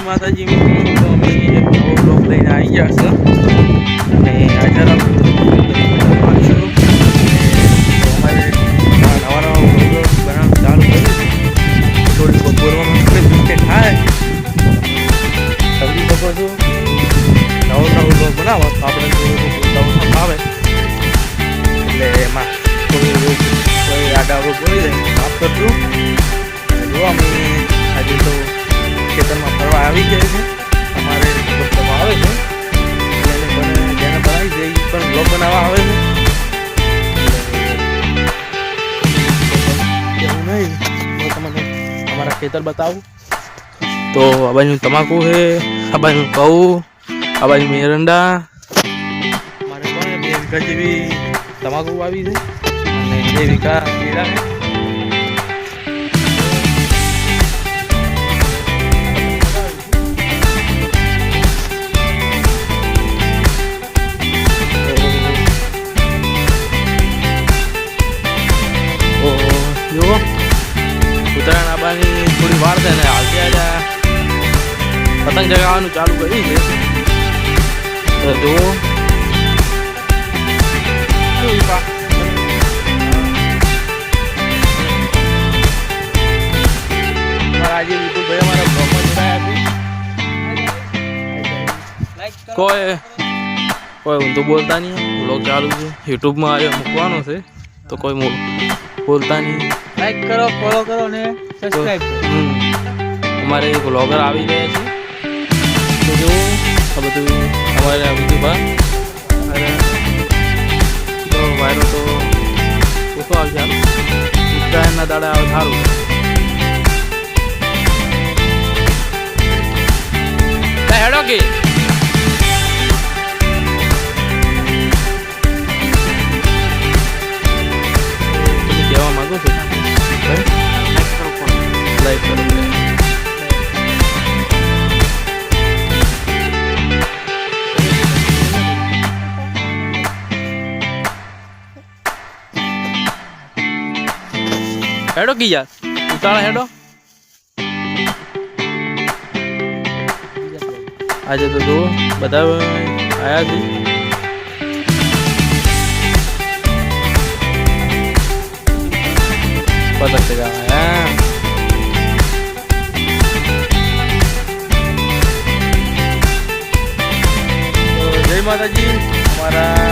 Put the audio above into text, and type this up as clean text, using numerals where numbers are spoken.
માતાજી મિત્રો, તો અમે એક નવો બ્લોગ લઈને આવી ગયા છે અને આજે પાછું અમારે નવા નવા બ્લોગ બનાવવાનું ચાલુ કર્યું છે. થોડી બોલવામાં મિસ્ટેક થાય સમજી શકો છો. નવો બ્લોગ બનાવો તો આપણે થોડું આવે એટલે એમાં કોઈ આડા બોલી જાય માફ કરજો. જો અમે આજે તો ખેતરમાં ફરવા આવી જાય છે. અમારે બધામાં આવે છે જેને બનાવી છે એ પણ બ્લોગ બનાવવા આવે છે. એવું નહીં હું તમને અમારા ખેતર બતાવું તો આ બાજુ તમાકુ છે, આ બાજુ ઘઉં, આ બાજુ મેરંડા. મારે પણ 2 વીઘા જેવી તમાકુ આવી છે અને 2 વીઘા કેળા છે. જુઓ ઉત્તરાયણ આવવાની થોડી વાર છે ને હાલતી આજે પતંગ ચગાવવાનું ચાલુ કરી છે. તો જુઓ આજે વિપુલભાઈ અમારા બ્લોગમાં જોડાયા છે. કોઈ ઊંધું બોલતા નહીં. બ્લોગ ચાલુ છે, યુટ્યુબમાં આવ્યો મૂકવાનો છે તો કોઈ બોલતા નહીં. લાઈક કરો, ફોલો કરો ને સબસ્ક્રાઇબ કરો. અમારે એક વ્લોગર આવી રહ્યા છે તો જો આ બધું અમારે આવી ગયું બા અને તો વાયરો તો ઓછો આવશે. આમ ઉત્તરાયણના દાડા આવે સારું. હેડો કે કહેવા માંગુ છું લાઈક કરો. હેડો કી યાર ઉતાળા હેડો. આજે તો જુઓ બધા આયા છે. પતંગ ચગાવવા જય માતાજી. અમારા